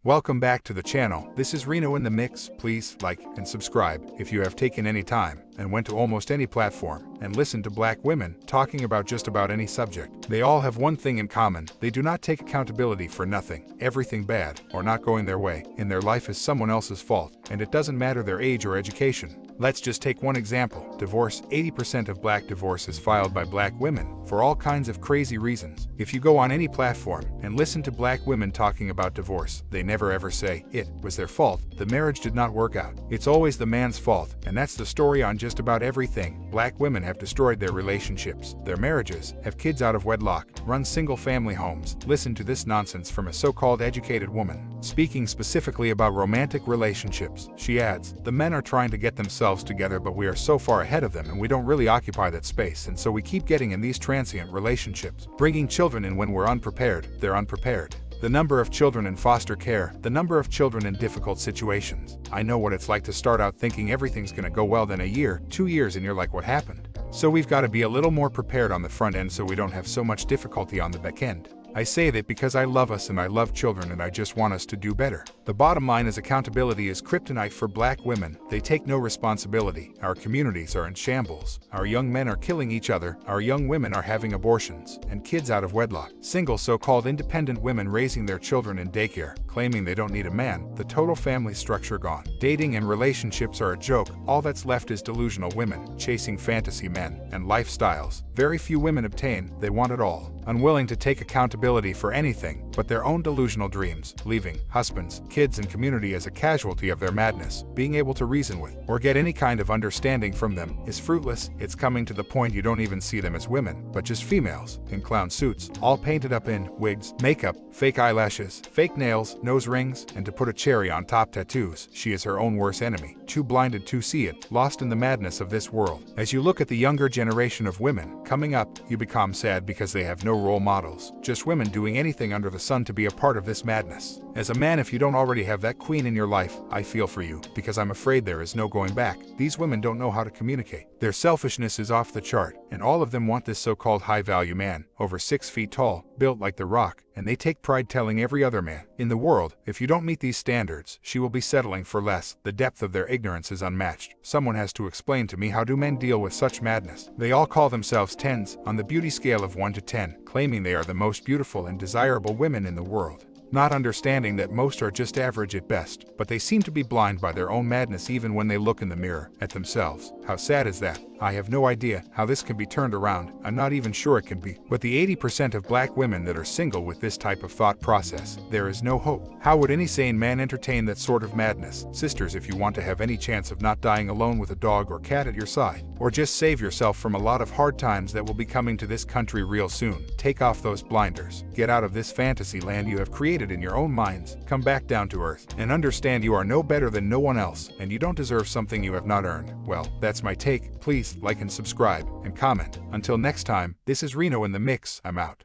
Welcome back to the channel. This is Reno in the Mix. Please like and subscribe if you have taken any time and went to almost any platform and listened to black women talking about just about any subject. They all have one thing in common. They do not take accountability for nothing. Everything bad or not going their way in their life is someone else's fault, and it doesn't matter their age or education. Let's just take one example. Divorce. 80% of black divorce is filed by black women for all kinds of crazy reasons. If you go on any platform and listen to black women talking about divorce, they never ever say it was their fault, the marriage did not work out. It's always the man's fault, and that's the story on just about everything. Black women have destroyed their relationships, their marriages, have kids out of wedlock, run single-family homes. Listen to this nonsense from a so-called educated woman. Speaking specifically about romantic relationships, she adds, "The men are trying to get themselves together, but we are so far ahead of them and we don't really occupy that space, and so we keep getting in these transient relationships, bringing children in when we're unprepared. They're unprepared. The number of children in foster care, the number of children in difficult situations. I know what it's like to start out thinking everything's gonna go well, then a year, 2 years, and you're like, what happened? So we've got to be a little more prepared on the front end so we don't have so much difficulty on the back end. I say that because I love us and I love children and I just want us to do better." The bottom line is accountability is kryptonite for black women. They take no responsibility. Our communities are in shambles. Our young men are killing each other. Our young women are having abortions and kids out of wedlock. Single so-called independent women raising their children in daycare, claiming they don't need a man. The total family structure gone. Dating and relationships are a joke. All that's left is delusional women, chasing fantasy men and lifestyles. Very few women obtain. They want it all. Unwilling to take accountability for anything but their own delusional dreams, leaving husbands, kids, and community as a casualty of their madness. Being able to reason with or get any kind of understanding from them is fruitless. It's coming to the point you don't even see them as women, but just females in clown suits, all painted up in wigs, makeup, fake eyelashes, fake nails, nose rings, and to put a cherry on top, tattoos. She is her own worst enemy, too blinded to see it, lost in the madness of this world. As you look at the younger generation of women coming up, you become sad because they have no role models, just women doing anything under the sun to be a part of this madness. As a man, if you don't already have that queen in your life, I feel for you, because I'm afraid there is no going back. These women don't know how to communicate. Their selfishness is off the chart, and all of them want this so-called high-value man, over 6 feet tall, built like The Rock, and they take pride telling every other man in the world, if you don't meet these standards, she will be settling for less. The depth of their ignorance is unmatched. Someone has to explain to me, how do men deal with such madness? They all call themselves 10s on the beauty scale of 1 to 10, claiming they are the most beautiful and desirable women in the world, not understanding that most are just average at best, but they seem to be blind by their own madness even when they look in the mirror at themselves. How sad is that? I have no idea how this can be turned around. I'm not even sure it can be. But the 80% of black women that are single with this type of thought process, there is no hope. How would any sane man entertain that sort of madness? Sisters, if you want to have any chance of not dying alone with a dog or cat at your side, or just save yourself from a lot of hard times that will be coming to this country real soon, take off those blinders. Get out of this fantasy land you have created in your own minds. Come back down to earth and understand you are no better than no one else, and you don't deserve something you have not earned. Well, that's my take. Please like and subscribe and comment. Until next time, this is Reno in the Mix. I'm out.